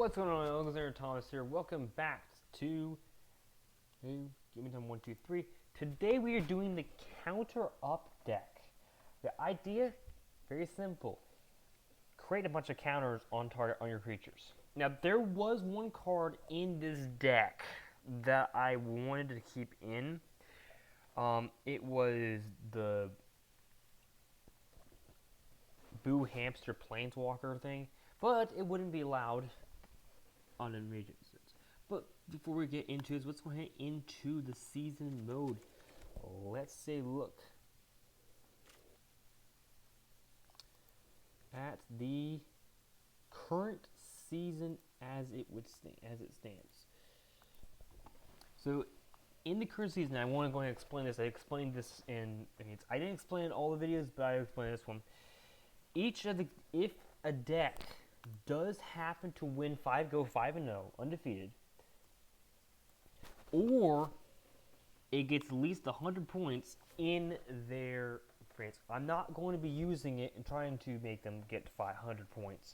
What's going on, Alexander Thomas here. Welcome back to Give Me Time 123. Today we are doing the counter up deck. The idea, very simple. Create a bunch of counters on target on your creatures. Now there was one card in this deck that I wanted to keep in. It was the Boo Hamster Planeswalker thing, but it wouldn't be allowed on Enraged Instance. But before we get into this, let's go ahead into the season mode. Let's say look at the current season as it stands. So in the current season, I want to go ahead and explain this. I explained this I didn't explain all the videos, but I explained this one. If a deck does happen to win 5-0 undefeated, or it gets at least 100 points in their France. I'm not going to be using it and trying to make them get 500 points.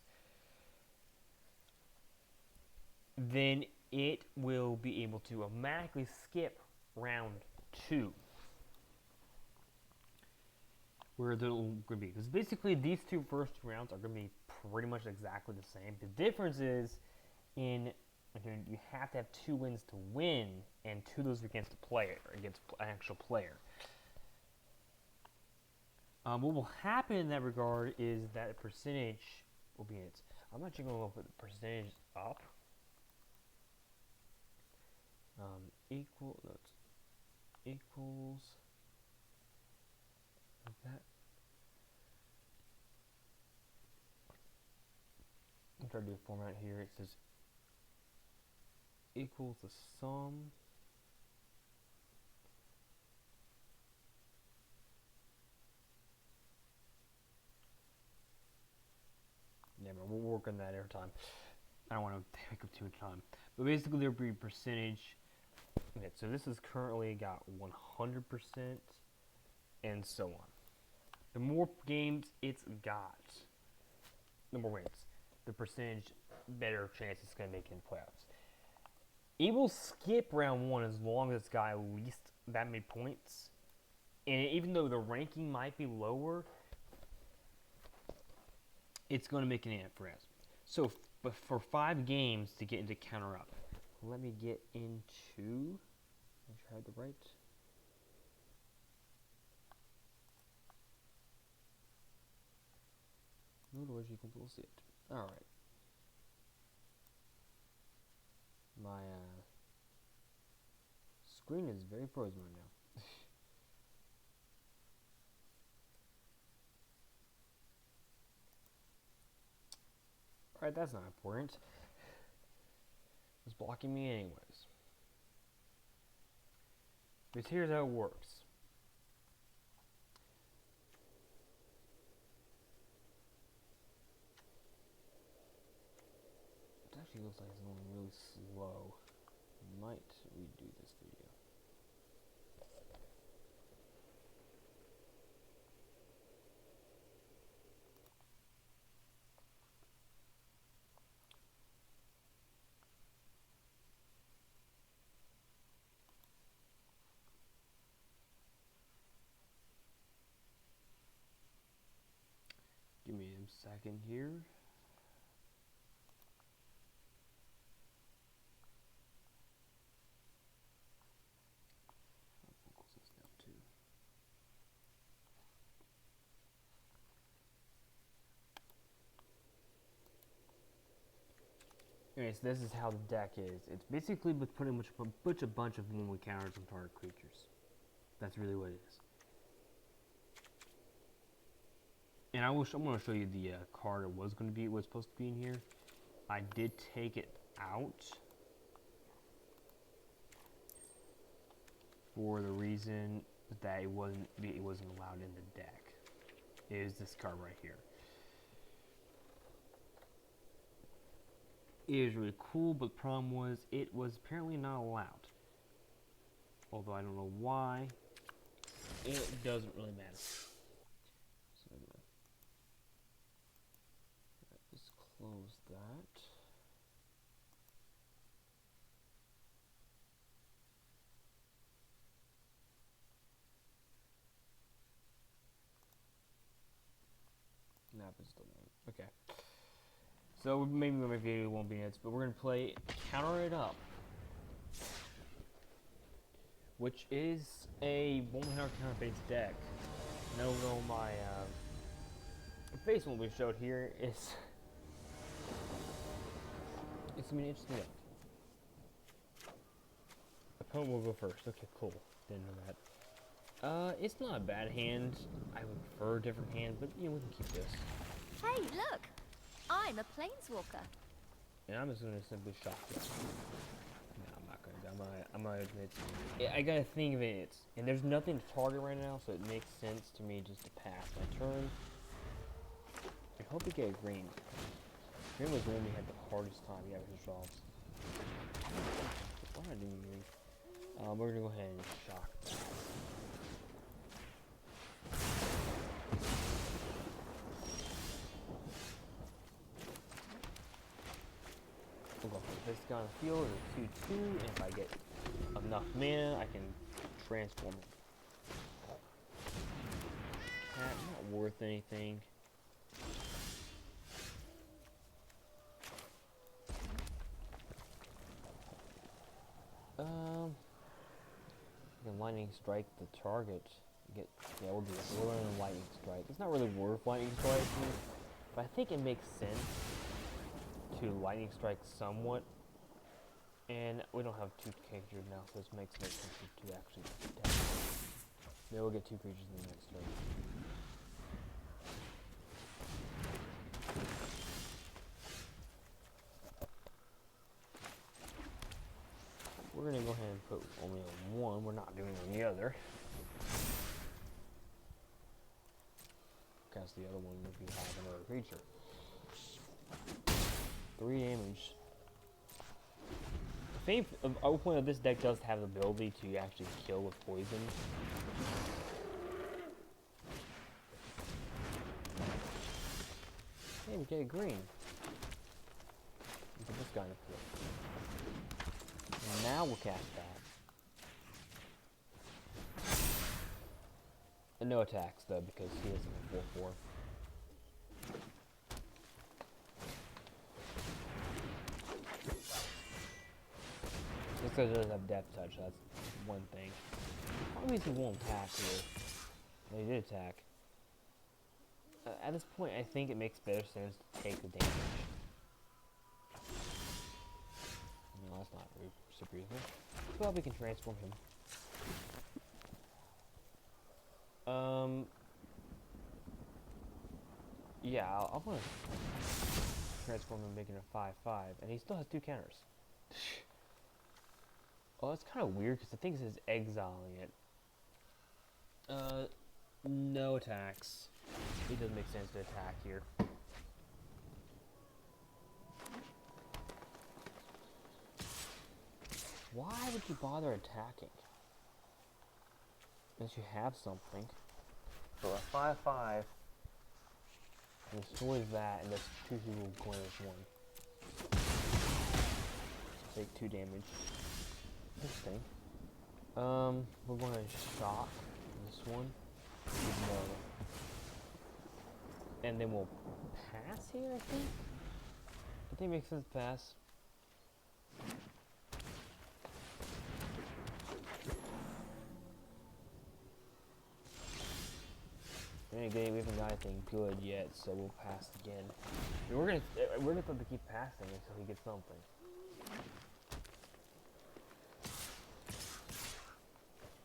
Then it will be able to automatically skip round 2. Where they're going to be. Because basically these two first rounds are going to be pretty much exactly the same. The difference is you have to have 2 wins to win, and 2 of those against a player, against an actual player. What will happen in that regard is that a percentage will be in it. I'm actually going to put the percentage up. Equals like that. I'm trying to do a format here. It says equals the sum we'll work on that every time. I don't want to take up too much time. But basically there'll be percentage. Okay, so this has currently got 100% and so on. The more games it's got, the more wins. The percentage better chance it's going to make it in playoffs. It will skip round 1 as long as it's got at least that many points. And even though the ranking might be lower, it's going to make an ant for us. So, but for 5 games to get into counter up, let me get into. Make sure I have the right. Otherwise, you can see it. All right. My screen is very frozen right now. Alright, that's not important. It's blocking me anyways. Because here's how it works. It actually looks like it's going really slow. Might redo this video. Give me a second here. Anyways, this is how the deck is. It's basically with putting a bunch of 1-1 counters on target creatures. That's really what it is. And I'm going to show you the card it was supposed to be in here. I did take it out for the reason that it wasn't allowed in the deck. It is this card right here. It is really cool, but the problem was it was apparently not allowed. Although I don't know why. It doesn't really matter. So I'm gonna, just close that. It still won't. Okay. So maybe my video won't be nuts, but we're gonna play Counter It Up, which is a 100 counter based deck. No, my face won't be showed here. It's gonna be interesting. Opponent will go first. Okay, cool. Didn't know that. It's not a bad hand. I would prefer a different hand, but you know, we can keep this. Hey, look! I'm a planeswalker. And I'm just gonna simply shock this. No, I'm not gonna. I'm gonna admit. I gotta think of it. And there's nothing to target right now, so it makes sense to me just to pass my turn. I hope we get a green. Green was the one we had the hardest time. Yeah, with resolves. Why am I doing green? We're gonna go ahead and shock that. We'll go for this guy on the field at 2/2, and if I get enough mana, I can transform it. Cat, not worth anything. You can lightning strike the target. Yeah, we'll do it. We're learning lightning strike. It's not really worth lightning striking, but I think it makes sense to lightning strike somewhat. And we don't have 2 creatures now, so this makes no sense to actually attack. Maybe we'll get 2 creatures in the next turn. We're gonna go ahead and put only on 1. We're not doing on the other. Cast the other one if you have another creature. 3 damage. I will point out this deck does have the ability to actually kill with poison. Hey, we get a green. Put this guy in the field. And now we'll cast that. And no attacks though, because he is a 4/4. Just because it doesn't have depth touch, that's one thing. Obviously won't attack here. They did attack. At this point, I think it makes better sense to take the damage. No, that's not super useful. Well, we can transform him. Yeah, I'll want to transform him, making a 5/5, and he still has 2 counters. Oh, that's kind of weird because the thing says exiling it. No attacks. It doesn't make sense to attack here. Why would you bother attacking? Unless you have something. So a 5/5 destroys that, and that's 2 people going as 1. Take 2 damage. Interesting. We're going to shock this one. No. And then we'll pass here, I think? I think it makes sense to pass. And again, we haven't got anything good yet, so we'll pass again. And we're gonna have to keep passing until he gets something.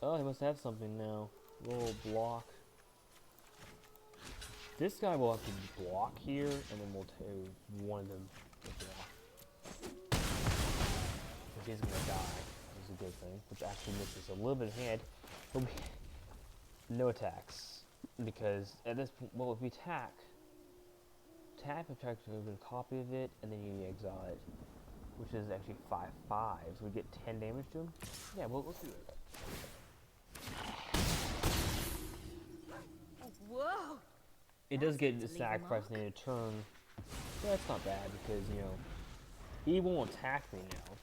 Oh, he must have something now. We'll block. This guy will have to block here, and then we'll take one of them to block. If he's gonna die, is a good thing, which actually makes us a little bit ahead. But no attacks, because at this point, well, if we tap, attack to open a copy of it, and then you exile it, which is actually 5/5. So we get 10 damage to him. Yeah, well, let's do it. Whoa! It does get the sacrifice in a turn. Yeah, that's not bad because, you know, he won't attack me now.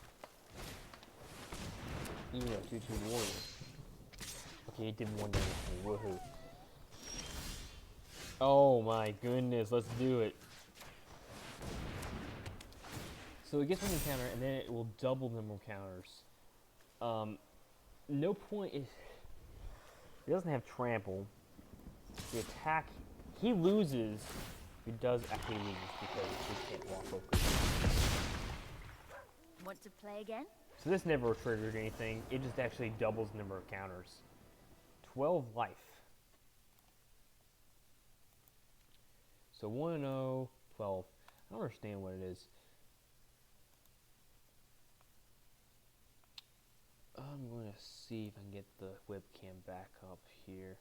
Even though 2/2 warrior. Okay, he did 1 damage to me. Woohoo. Oh my goodness, let's do it. So it gets one encounter, and then it will double the number of counters. No point is... He doesn't have trample. The attack... He loses. He does actually lose because he can't walk over. Want to play again? So this never triggered anything. It just actually doubles the number of counters. 12 life. So 1-0, 12. I don't understand what it is. I'm going to see if I can get the webcam back up here.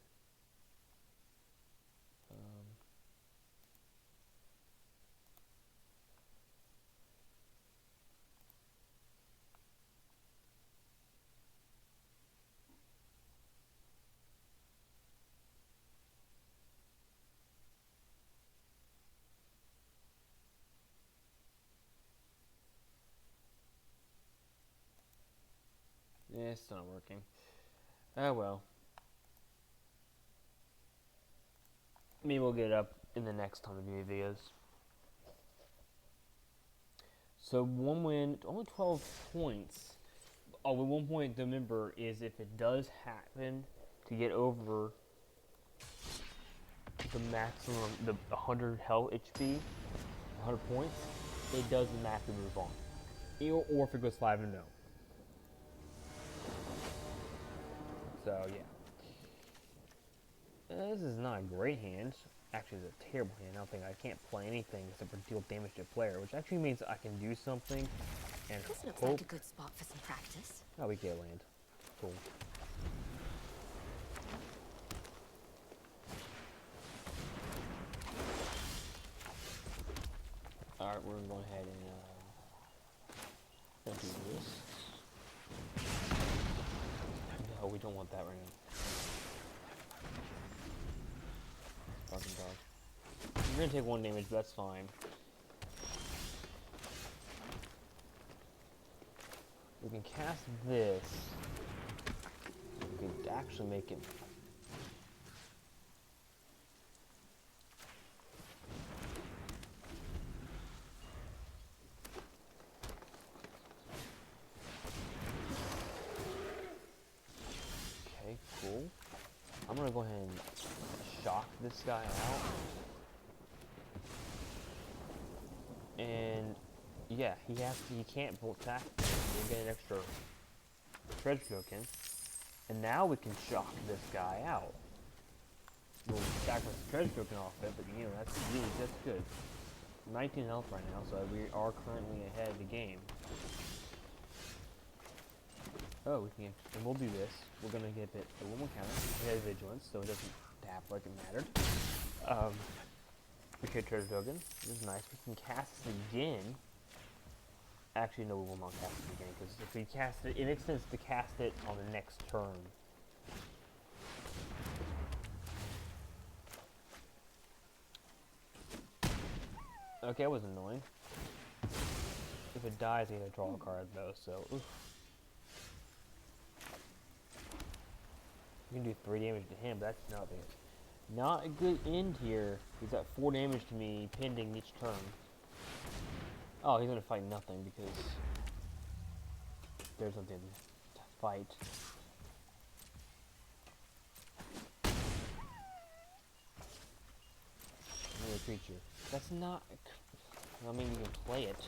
Yeah, it's not working. Oh well. Maybe we'll get it up in the next time we do videos. So 1 win, only 12 points. Oh, with 1 point to remember is if it does happen to get over the maximum, the 100 health HP, 100 points, it does automatically move on. Or if it goes 5-0. So yeah. This is not a great hand. Actually, it's a terrible hand. I don't think I can't play anything except for deal damage to a player, which actually means I can do something and This looks hope. like a good spot for some practice. Oh, we get land. Cool. Alright, we're going to go ahead and do this. No, we don't want that right now. Fucking dog. You're going to take 1 damage, but that's fine. We can cast this. We could actually make it. Okay, cool. I'm gonna go ahead and shock this guy out. And yeah, he can't attack. We'll get an extra treasure token. And now we can shock this guy out. We'll sacrifice the treasure token off it, but you know, that's good. 19 health right now, so we are currently ahead of the game. Oh, we can, and we'll do this. We're gonna get it a little more counter. We have vigilance, so it doesn't tap like it mattered. We get treasure token. This is nice. We can cast it again. Actually, no, we will not cast it again, because if we cast it, it makes sense to cast it on the next turn. Okay, that was annoying. If it dies, I gotta draw a card though, so oof. You can do 3 damage to him, but that's nothing. Not a good end here. He's got 4 damage to me pending each turn. Oh, he's gonna fight nothing because there's nothing to fight. Another creature. That's not. I mean, you can play it.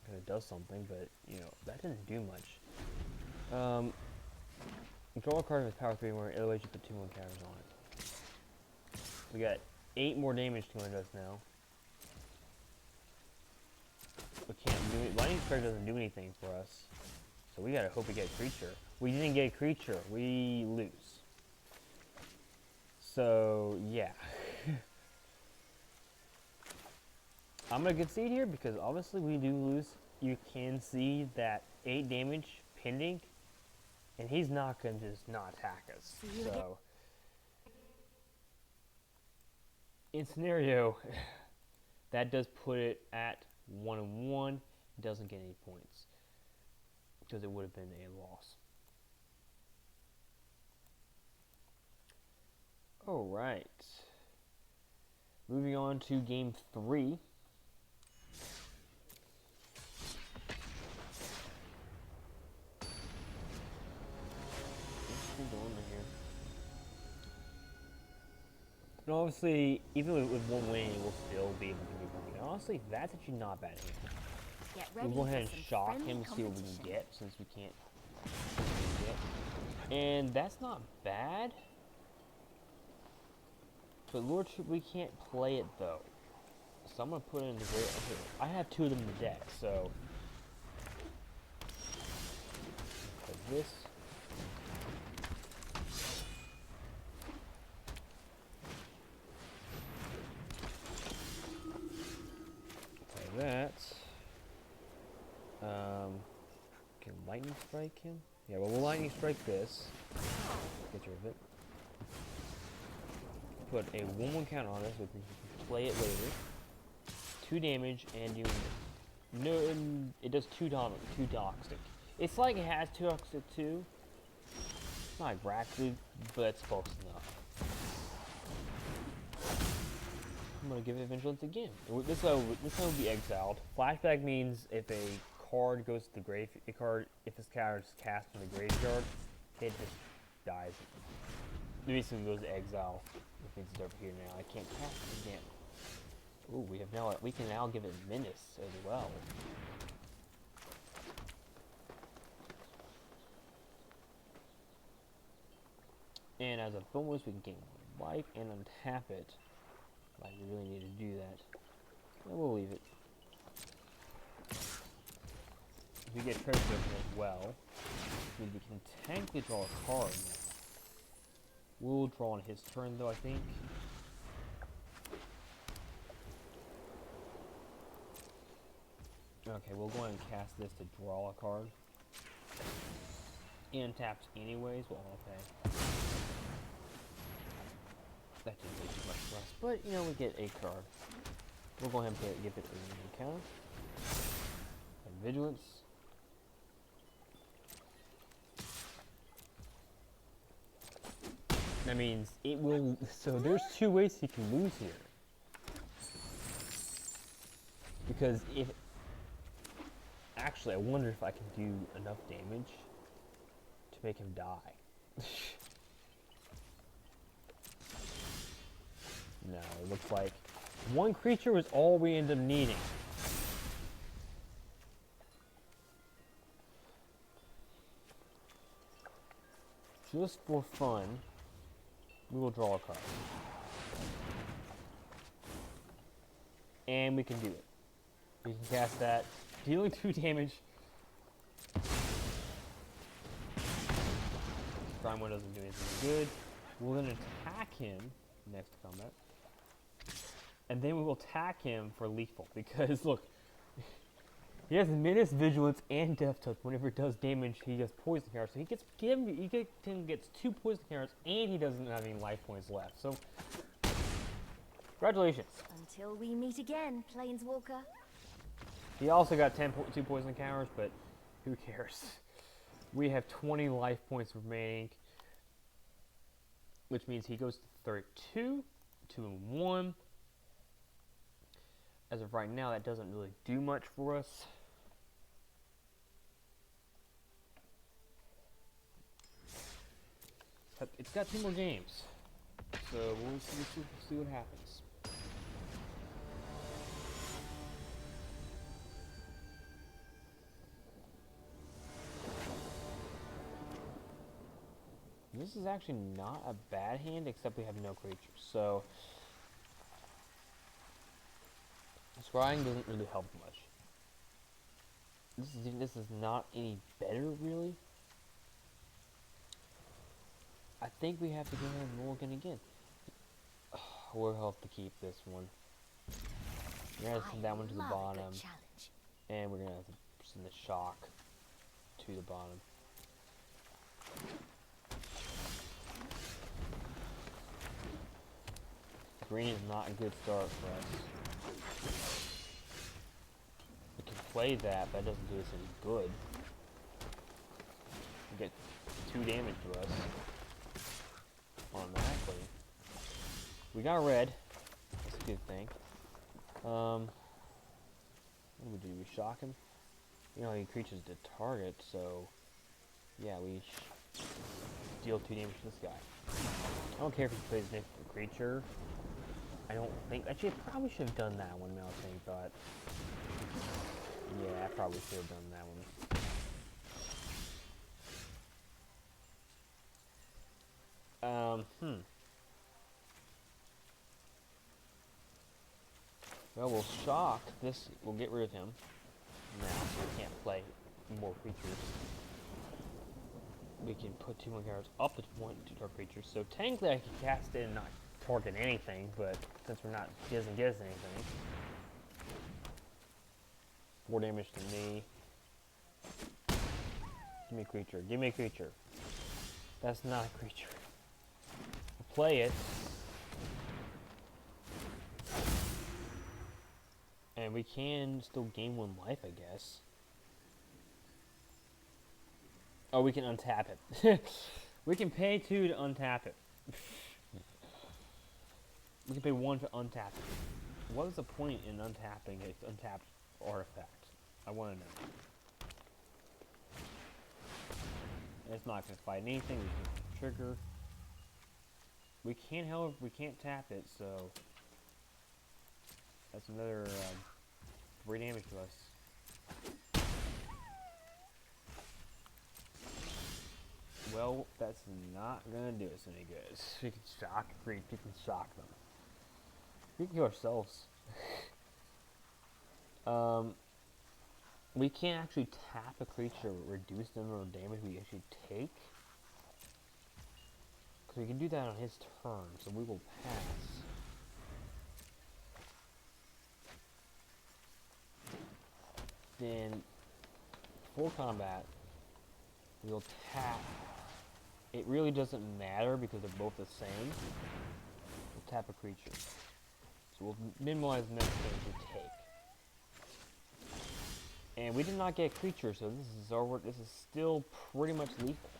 Because it does something, but you know that didn't do much. Draw a card with power 3 more. Otherwise, you put 2 more counters on it. We got 8 more damage to us now. We can't do it. Lightning Strike doesn't do anything for us, so we gotta hope we get a creature. We didn't get a creature. We lose. So yeah. I'm gonna concede here because obviously we do lose. You can see that 8 damage pending, and he's not gonna just not attack us. So in scenario, that does put it at 1-1. Doesn't get any points because it would have been a loss. Alright. Moving on to game 3. And obviously, even with one win, we'll still be able to do something. Honestly, that's actually not bad. Get ready We'll go ahead and for some shock friendly him, see what we can competition. get, since we can't get. And that's not bad. But Lord, we can't play it though. So I'm gonna put it in the great. Okay, I have 2 of them in the deck, so. Like this. Like that. Can lightning strike him? Yeah, well, we'll lightning strike this. Get rid of it. Put a 1/1 counter on this, so we can play it later. 2 damage, and you. No, it does 2 toxic. It's like it has 2 toxic too. It's not exactly, but it's close enough. I'm gonna give it Vigilance again. This one will be exiled. Flashback means if a card goes to the grave, if this card is cast in the graveyard, it just dies. It basically goes to exile. Which means it's over here now. I can't cast it again. Ooh, we can now give it Menace as well. And as a bonus, we can gain 1 life and untap it. Like, we really need to do that. And we'll leave it. If we get treasure as well, we can technically draw a card. We'll draw on his turn, though, I think. Okay, we'll go ahead and cast this to draw a card. And taps anyways, well, okay. That didn't do too much for us, but, you know, we get a card. We'll go ahead and give it a counter. And Vigilance. That means it will, so there's 2 ways he can lose here. Because if, actually I wonder if I can do enough damage to make him die. No, it looks like 1 creature was all we end up needing. Just for fun, we will draw a card. And we can do it. We can cast that, dealing 2 damage. Prime One doesn't do anything good. We'll then attack him next to combat. And then we will attack him for lethal, because look, he has Menace, Vigilance, and Death Touch. Whenever it does damage, he gets poison counters. So he gets 2 poison counters, and he doesn't have any life points left. So, congratulations. Until we meet again, Planeswalker. He also got 2 poison counters, but who cares? We have 20 life points remaining, which means he goes to 32, 2-1. As of right now, that doesn't really do much for us. But it's got 2 more games, so we'll see what happens. This is actually not a bad hand, except we have no creatures, so scrying doesn't really help much. This is not any better, really. I think we have to go ahead and mulligan again. We'll have to keep this one. We're gonna send that one to the bottom, and we're gonna have to send the shock to the bottom. Green is not a good start for us. We can play that, but that doesn't do us any good. We get 2 damage to us automatically. We got red. That's a good thing. What do we do? We shock him? You know, he creatures to target, so yeah, we deal 2 damage to this guy. I don't care if he plays a different creature. I don't think. Actually, I probably should have done that one now, I think, but yeah, I probably should have done that one. Well, we'll shock this. We'll get rid of him now, so we can't play more creatures. We can put 2 more cards up to point to our creatures. So technically, I can cast it and not target anything, but since we're not, he doesn't get us anything. 4 damage to me. Give me a creature. Give me a creature. That's not a creature. We'll play it. And we can still gain 1 life, I guess. Oh, we can untap it. We can pay 2 to untap it. We can pay 1 to untap it. What is the point in untapping an untapped artifact? I want to know. And it's not going to fight anything. We can trigger. We can't, however, we can't tap it, so that's another 3 damage to us. Well, that's not gonna do us any good. We can shock creep. We can shock them. We can kill ourselves. We can't actually tap a creature, reduce the number of damage we actually take. Because we can do that on his turn, so we will pass. Then, for combat, we'll tap. It really doesn't matter because they're both the same. We'll tap a creature. So we'll minimize the next damage we take. And we did not get a creature, so this is still pretty much lethal.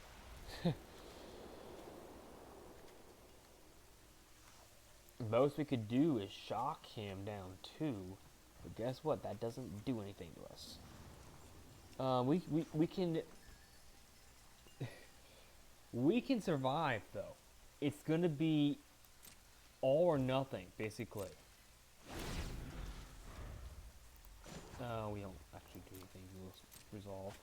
Most we could do is shock him down 2, but guess what? That doesn't do anything to us. We can survive though. It's gonna be all or nothing, basically. We don't actually do anything. We'll resolve.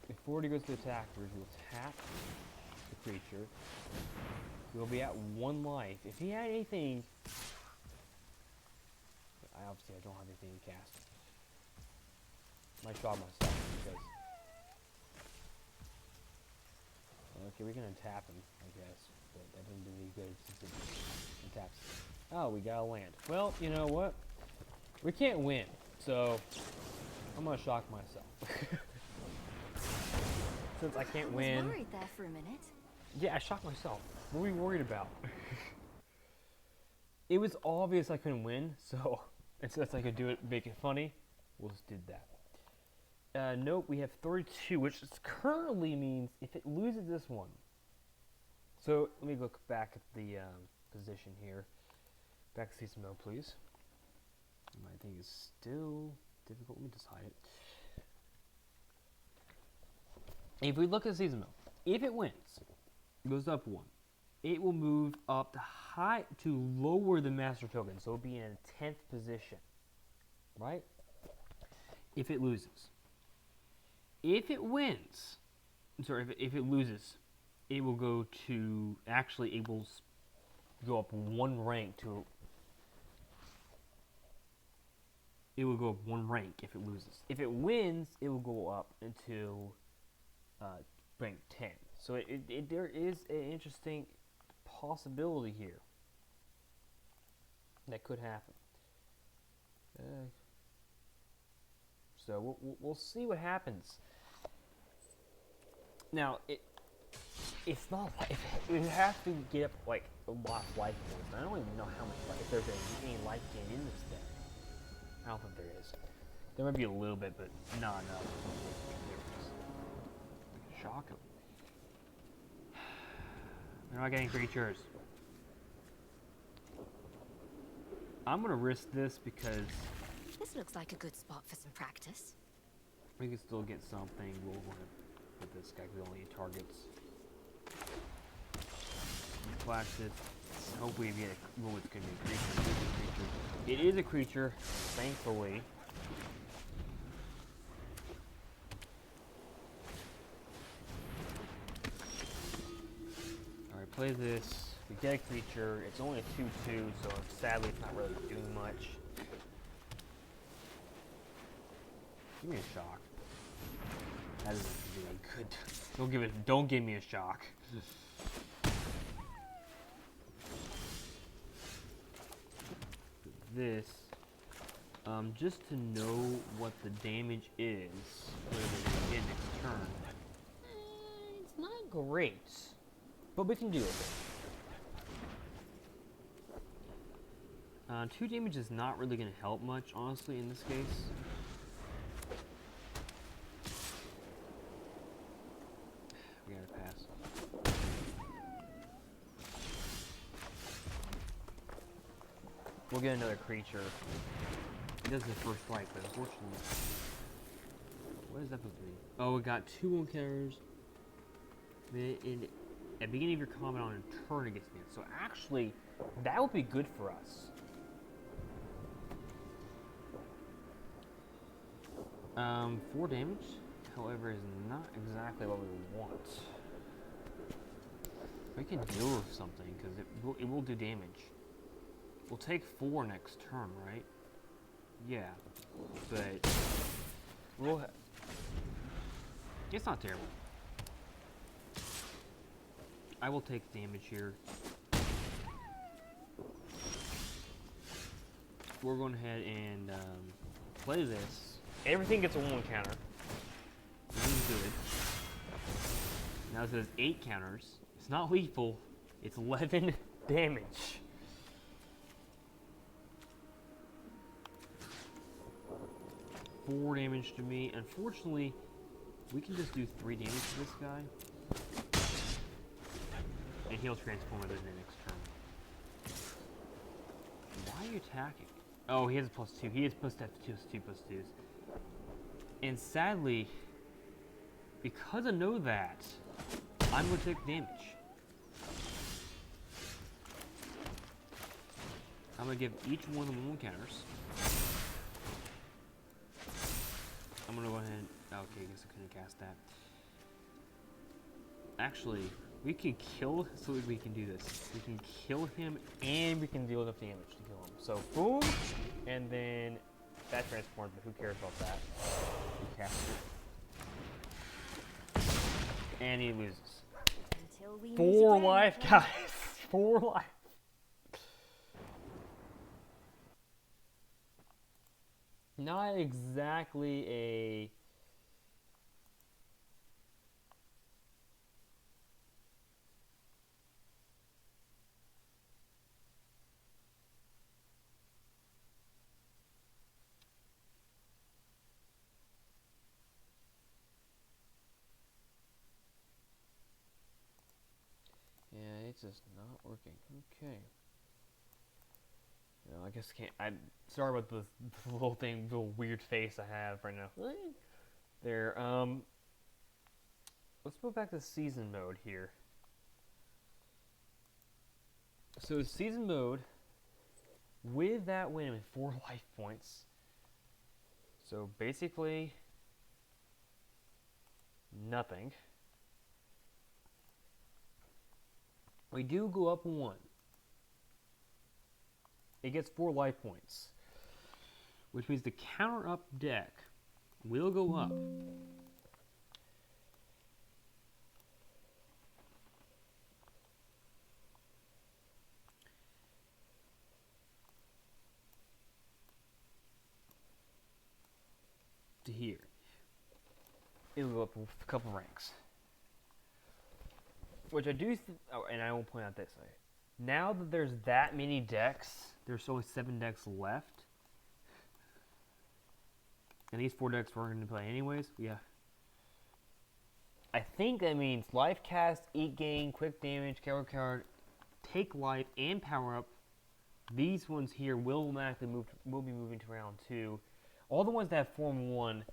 Before he goes to attack, we'll tap the creature. We'll be at 1 life. If he had anything, I don't have anything to cast. Might shock myself because. Okay, we can untap him, I guess, but that doesn't do any good since it untaps. Oh, we got a land. Well, you know what? We can't win, so I'm gonna shock myself. Since I can't win. I was worried there for a minute. Yeah, I shocked myself. What were we worried about? It was obvious I couldn't win, so since I could do it, make it funny, we'll just do that. Nope, we have 32, which currently means if it loses this one. So let me look back at the position here. Back to season mode, please. My thing is still difficult. Let me decide it. If we look at season mode, if it wins, it goes up 1. It will move up to lower the master token, so it'll be in a 10th position, right? If it loses. If it wins, sorry, if it loses, it will go to, actually it will go up 1 rank to, it will go up 1 rank if it loses. If it wins, it will go up until rank 10. So there is an interesting possibility here that could happen. So we'll see what happens. Now it's not like it has to get up like a lot of life points. I don't even know how much life, if there's any life gain in this deck. I don't think there is. There might be a little bit, but not enough. Shock him. We're not getting creatures. I'm gonna risk this because This looks like a good spot for some practice. we can still get something. We'll want to put this guy because we only need targets. Flash this. Hopefully we get a, well, it's gonna be a creature. It is a creature, thankfully. Alright, play this. We get a creature. It's only a 2/2, so sadly it's not really doing much. Give me a shock. That isn't really good. Don't give me a shock. This, just to know what the damage is, whether we get next turn. It's not great, but we can deal with it. 2 damage is not really going to help much, honestly, in this case. We gotta pass. We'll get another creature. It does the first strike, but unfortunately... What is that supposed to be? Oh, we got 2 wound counters. At the beginning of your combat on a turn, it gets me. So actually, that would be good for us. 4 damage, however, is not exactly what we want. We can deal with something, because it will do damage. We'll take 4 next turn, right? Yeah. But we'll it's not terrible. I will take damage here. We're going ahead and play this. Everything gets a 1 counter. This is good. Now it says 8 counters. It's not lethal. It's 11 damage. Four damage to me. Unfortunately, we can just do 3 damage to this guy. And he'll transform it in the next turn. Why are you attacking? Oh, he has a +2. He is supposed to have +2/+2s. And sadly, because I know that, I'm going to take damage. I'm going to give each one of them 1 counters. I'm going to go ahead. Okay, I guess I couldn't cast that. Actually, we can kill, so we can do this. We can kill him, and we can deal enough damage to kill him. So, boom, and then that transforms, but who cares about that? We cast it. And he loses. Until we meet 4 again, life, friend. guys. 4 life. Not exactly a... Yeah, it's just not working. Okay. You know, I guess I can't. I'm sorry about the little thing, little weird face I have right now. There. Let's go back to season mode here. So season mode, with that win with 4 life points. So basically, nothing. We do go up 1. It gets 4 life points, which means the counter up deck will go up. To here. It'll go up a couple ranks. Which I do, oh, and I will point out this way. Now that there's that many decks, there's only 7 decks left. And these 4 decks we're going to play anyways. Yeah. I think that means life cast, eat gain, quick damage, card, take life, and power up. These ones here will automatically will be moving to round 2. All the ones that have Form 1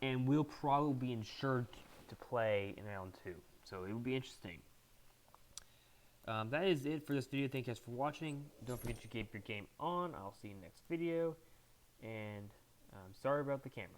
and will probably be insured to play in round 2. So it will be interesting. That is it for this video. Thank you guys for watching. Don't forget to keep your game on. I'll see you next video. And sorry about the camera.